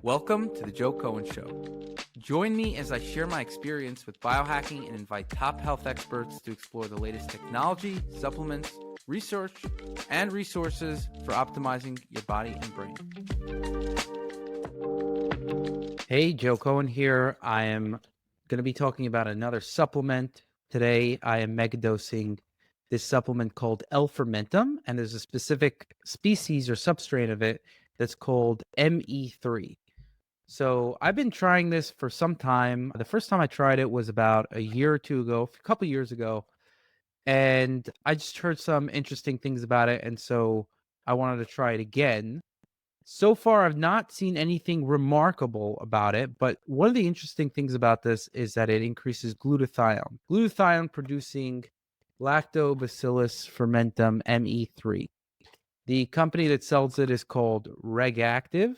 Welcome to the Joe Cohen Show. Join me as I share my experience with biohacking and invite top health experts to explore the latest technology, supplements, research, and resources for optimizing your body and brain. Hey, Joe Cohen here. I am going to be talking about another supplement. Today, I am megadosing this supplement called L-fermentum, and there's a specific species or substrain of it that's called ME3. So I've been trying this for some time. The first time I tried it was about a year or two ago, a couple years ago, and I just heard some interesting things about it, and so I wanted to try it again. So far, I've not seen anything remarkable about it, but one of the interesting things about this is that it increases glutathione. Glutathione producing Lactobacillus fermentum ME3. The company that sells it is called Regactive.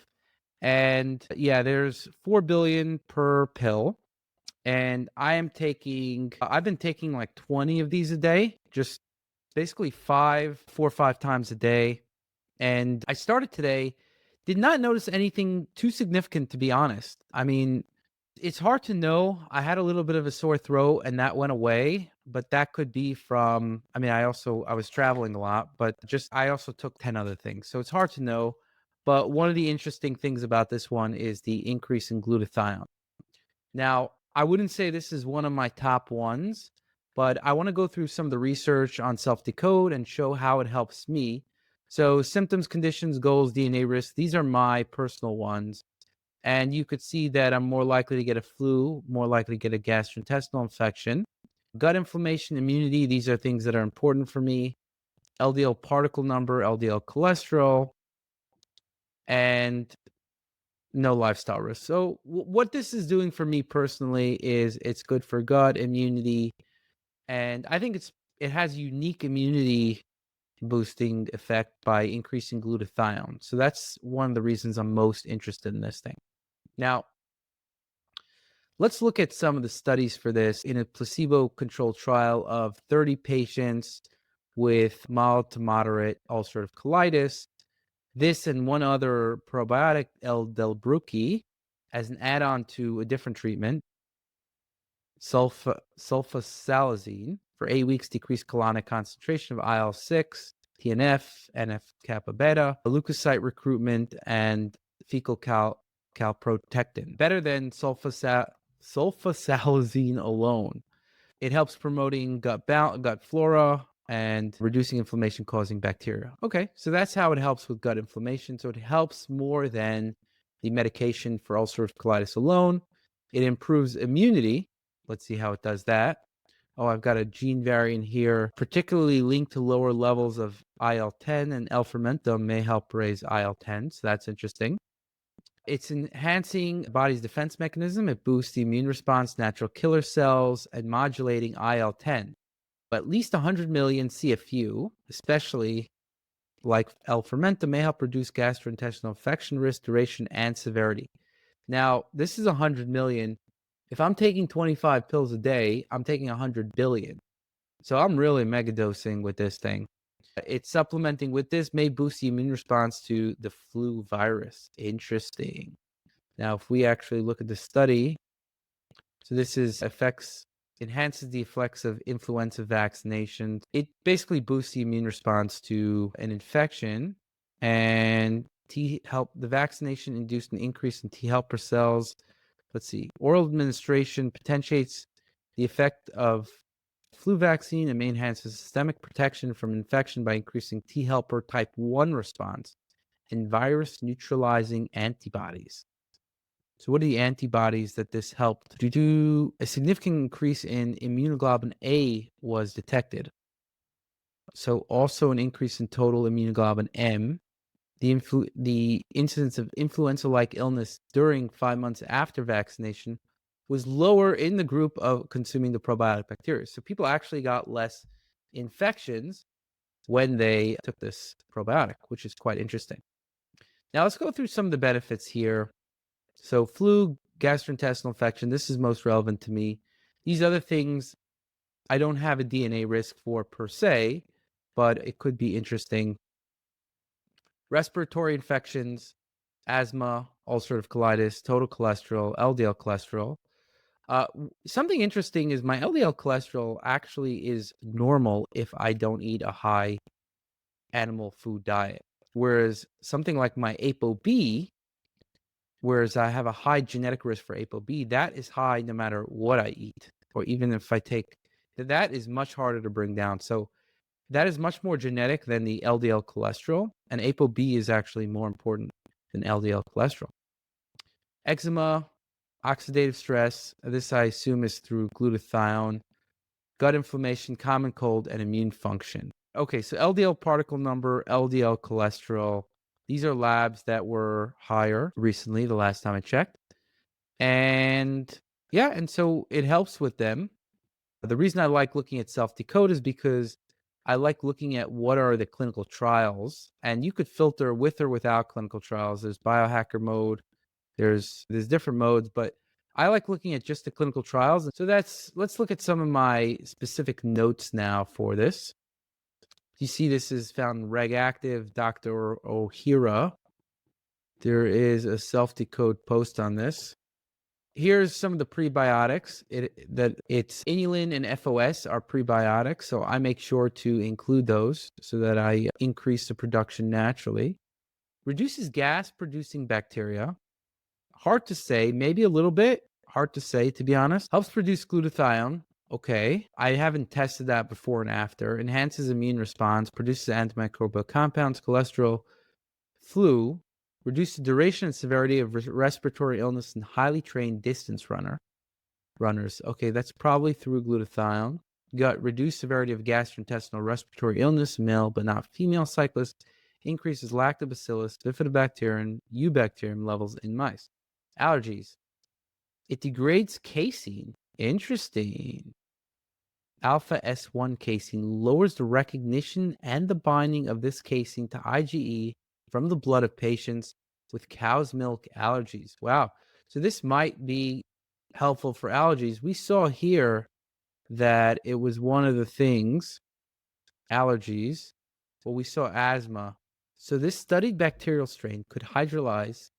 And yeah, there's 4 billion per pill. And I've been taking like 20 of these a day, just basically 4 or 5 times a day. And I started today, did not notice anything too significant, to be honest. I mean, it's hard to know. I had a little bit of a sore throat and that went away, but that could be from, I was traveling a lot, but I also took 10 other things. So it's hard to know. But one of the interesting things about this one is the increase in glutathione. Now, I wouldn't say this is one of my top ones, but I want to go through some of the research on self-decode and show how it helps me. So symptoms, conditions, goals, DNA risks, these are my personal ones. And you could see that I'm more likely to get a flu, more likely to get a gastrointestinal infection. Gut inflammation, immunity, these are things that are important for me. LDL particle number, LDL cholesterol, and no lifestyle risk. So what this is doing for me personally is it's good for gut immunity. And I think it has unique immunity boosting effect by increasing glutathione. So that's one of the reasons I'm most interested in this thing. Now, let's look at some of the studies for this in a placebo-controlled trial of 30 patients with mild to moderate ulcerative colitis. This and one other probiotic, L-delbruki, as an add-on to a different treatment, sulfasalazine, for 8 weeks, decreased colonic concentration of IL-6, TNF, NF-kappa beta, leukocyte recruitment, and fecal calprotectin. Better than sulfasalazine alone. It helps promoting gut flora and reducing inflammation causing bacteria. Okay, so that's how it helps with gut inflammation. So it helps more than the medication for ulcerative colitis alone. It improves immunity. Let's see how it does that. Oh, I've got a gene variant here, particularly linked to lower levels of IL-10, and L-fermentum may help raise IL-10. So that's interesting. It's enhancing the body's defense mechanism. It boosts the immune response, natural killer cells, and modulating IL-10. But at least 100 million CFU, especially like L-fermentum, may help reduce gastrointestinal infection risk, duration, and severity. Now, this is 100 million. If I'm taking 25 pills a day, I'm taking 100 billion. So I'm really megadosing with this thing. It's supplementing with this may boost the immune response to the flu virus. Interesting. Now, if we actually look at the study, so this is enhances the effects of influenza vaccinations. It basically boosts the immune response to an infection, and the vaccination induced an increase in T helper cells. Let's see, oral administration potentiates the effect of flu vaccine and may enhance systemic protection from infection by increasing T helper type 1 response and virus neutralizing antibodies. So what are the antibodies that this helped? Due to a significant increase in immunoglobulin A was detected. So also an increase in total immunoglobulin M. The incidence of influenza-like illness during 5 months after vaccination was lower in the group of consuming the probiotic bacteria. So people actually got less infections when they took this probiotic, which is quite interesting. Now let's go through some of the benefits here. So flu, gastrointestinal infection, this is most relevant to me. These other things, I don't have a DNA risk for per se, but it could be interesting. Respiratory infections, asthma, ulcerative colitis, total cholesterol, LDL cholesterol. Something interesting is my LDL cholesterol actually is normal if I don't eat a high animal food diet. Whereas something like my ApoB, whereas I have a high genetic risk for ApoB, that is high no matter what I eat, or even if I take, that is much harder to bring down. So that is much more genetic than the LDL cholesterol, and ApoB is actually more important than LDL cholesterol. Eczema, oxidative stress, this I assume is through glutathione, gut inflammation, common cold, and immune function. Okay, so LDL particle number, LDL cholesterol, these are labs that were higher recently, the last time I checked. And yeah, and so it helps with them. The reason I like looking at self-decode is because I like looking at what are the clinical trials, and you could filter with or without clinical trials. There's biohacker mode, there's different modes, but I like looking at just the clinical trials. So let's look at some of my specific notes now for this. You see this is found in Reg Active, Dr. Ohira. There is a self-decode post on this. Here's some of the prebiotics. It's inulin and FOS are prebiotics, so I make sure to include those so that I increase the production naturally. Reduces gas-producing bacteria. Hard to say, maybe a little bit. Hard to say, to be honest. Helps produce glutathione. Okay. I haven't tested that before and after. Enhances immune response. Produces antimicrobial compounds, cholesterol, flu. Reduces the duration and severity of respiratory illness in highly trained distance runners. Okay, that's probably through glutathione. Got reduced severity of gastrointestinal respiratory illness, male but not female cyclists. Increases lactobacillus, bifidobacterium, eubacterium levels in mice. Allergies. It degrades casein. Interesting. Alpha S1 casein lowers the recognition and the binding of this casein to IgE from the blood of patients with cow's milk allergies. Wow. So this might be helpful for allergies. We saw here that it was one of the things, allergies. Well, we saw asthma. So this studied bacterial strain could hydrolyze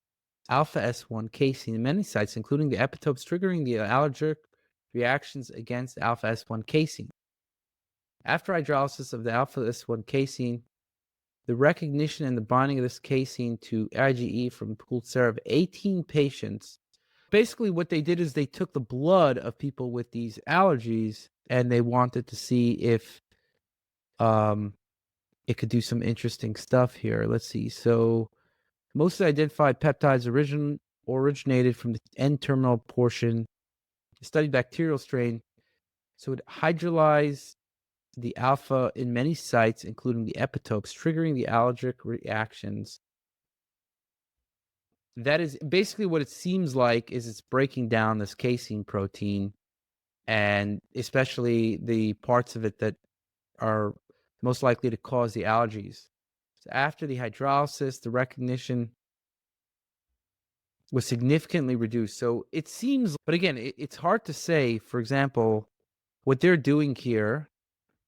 alpha S1 casein in many sites, including the epitopes triggering the allergic reactions against alpha S1 casein. After hydrolysis of the alpha S1 casein, the recognition and the binding of this casein to IgE from pooled sera of 18 patients. Basically, what they did is they took the blood of people with these allergies and they wanted to see if it could do some interesting stuff here. Let's see. So, most identified peptides originated from the N-terminal portion, studied bacterial strain. So, it hydrolyzed the alpha in many sites, including the epitopes, triggering the allergic reactions. That is basically what it seems like, is it's breaking down this casein protein, and especially the parts of it that are most likely to cause the allergies. So after the hydrolysis, the recognition was significantly reduced. So it seems, but again, it's hard to say, for example, what they're doing here.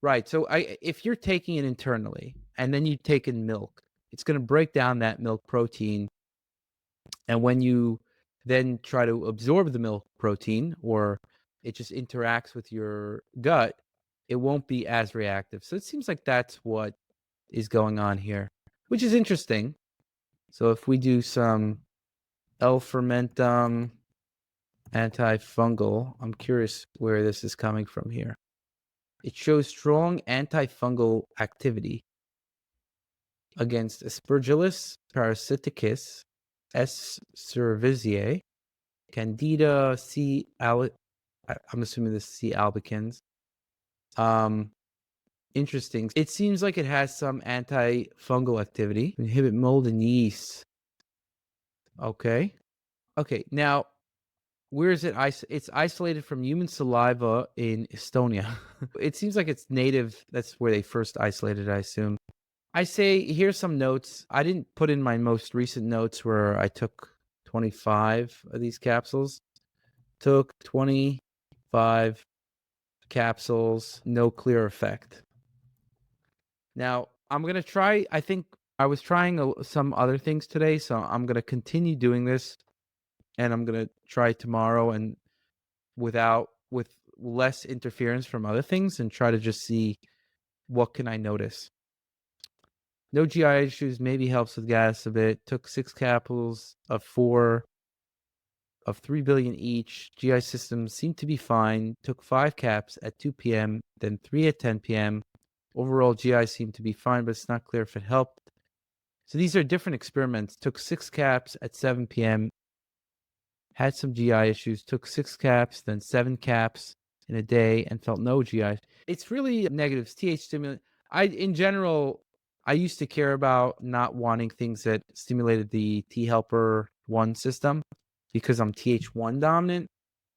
Right. So if you're taking it internally and then you take in milk, it's going to break down that milk protein. And when you then try to absorb the milk protein, or it just interacts with your gut, it won't be as reactive. So it seems like that's what is going on here, which is interesting. So if we do some L-fermentum antifungal, I'm curious where this is coming from here. It shows strong antifungal activity against Aspergillus parasiticus, S. cerevisiae, Candida C. I'm assuming this is C. albicans. Interesting. It seems like it has some antifungal activity. Inhibit mold and yeast. Okay. Okay. Now, where is it? It's isolated from human saliva in Estonia. It seems like it's native. That's where they first isolated, I assume. I say, here's some notes. I didn't put in my most recent notes where I took 25 of these capsules. Took 25 capsules, no clear effect. Now, I'm going to try, I think I was trying some other things today, so I'm going to continue doing this, and I'm going to try tomorrow and with less interference from other things, and try to just see what can I notice. No GI issues, maybe helps with gas a bit. Took 6 capsules of 3 billion each. GI system seemed to be fine. Took 5 caps at 2 p.m., then 3 at 10 p.m. Overall, GI seemed to be fine, but it's not clear if it helped. So these are different experiments. Took 6 caps at 7 p.m., had some GI issues, took 6 caps, then 7 caps in a day, and felt no GI. It's really negatives. TH stimulant. In general, I used to care about not wanting things that stimulated the T helper 1 system because I'm TH1 dominant.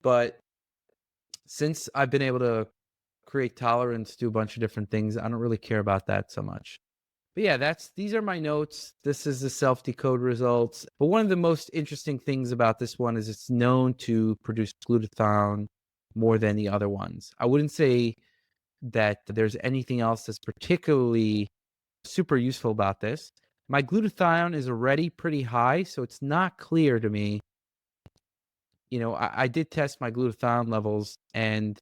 But since I've been able to create tolerance, do a bunch of different things, I don't really care about that so much. But yeah, these are my notes. This is the self-decode results. But one of the most interesting things about this one is it's known to produce glutathione more than the other ones. I wouldn't say that there's anything else that's particularly super useful about this. My glutathione is already pretty high, so it's not clear to me. I did test my glutathione levels, and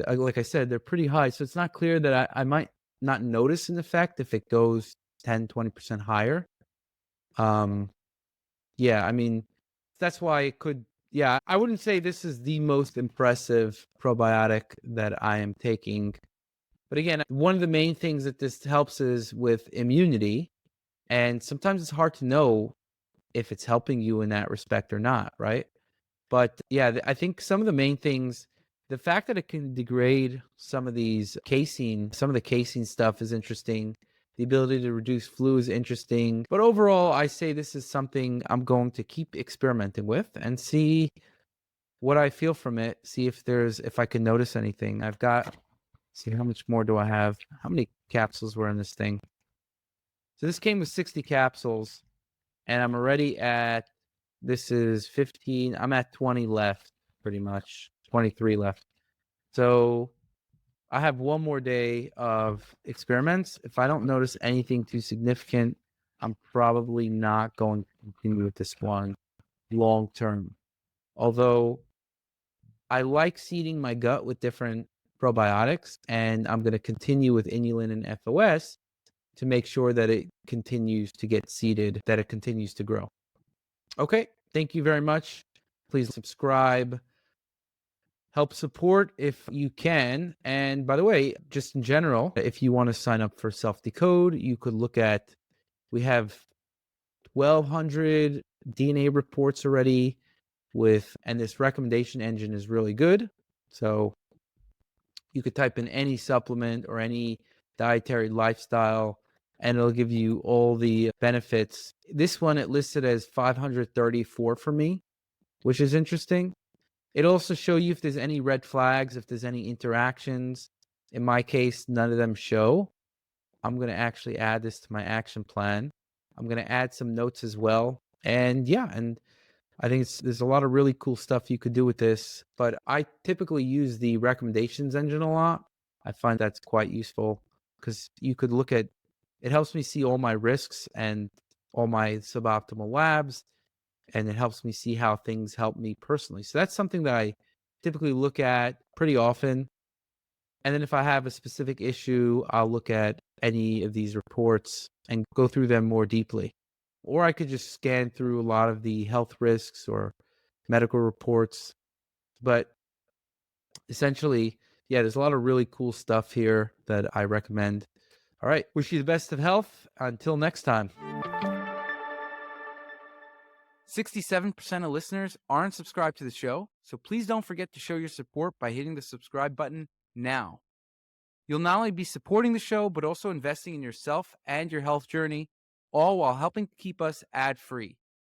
like I said, they're pretty high. So it's not clear that I might not notice an effect if it goes 10, 20% higher. Yeah, I mean, that's why it could, yeah, I wouldn't say this is the most impressive probiotic that I am taking. But again, one of the main things that this helps is with immunity. And sometimes it's hard to know if it's helping you in that respect or not, right? But yeah, I think some of the main things, the fact that it can degrade some of the casein stuff is interesting. The ability to reduce flu is interesting. But overall, I say this is something I'm going to keep experimenting with and see what I feel from it. See if I can notice anything. See how much more do I have? How many capsules were in this thing? So this came with 60 capsules, and I'm already at, this is 15. I'm at 20 left, pretty much 23 left. So I have one more day of experiments. If I don't notice anything too significant, I'm probably not going to continue with this one long term. Although I like seeding my gut with different probiotics, and I'm going to continue with inulin and FOS to make sure that it continues to get seeded, that it continues to grow. Okay, thank you very much. Please subscribe. Help support if you can. And by the way, just in general, if you want to sign up for Self-Decode, you could look at, we have 1,200 DNA reports already and this recommendation engine is really good. So you could type in any supplement or any dietary lifestyle, and it'll give you all the benefits. This one, it listed as 534 for me, which is interesting. It'll also show you if there's any red flags, if there's any interactions. In my case, none of them show. I'm going to actually add this to my action plan. I'm going to add some notes as well. And yeah, and I think there's a lot of really cool stuff you could do with this, but I typically use the recommendations engine a lot. I find that's quite useful because you could look at, it helps me see all my risks and all my suboptimal labs, and it helps me see how things help me personally. So that's something that I typically look at pretty often. And then if I have a specific issue, I'll look at any of these reports and go through them more deeply. Or I could just scan through a lot of the health risks or medical reports. But essentially, yeah, there's a lot of really cool stuff here that I recommend. All right, wish you the best of health. Until next time. 67% of listeners aren't subscribed to the show, so please don't forget to show your support by hitting the subscribe button now. You'll not only be supporting the show, but also investing in yourself and your health journey, all while helping to keep us ad-free.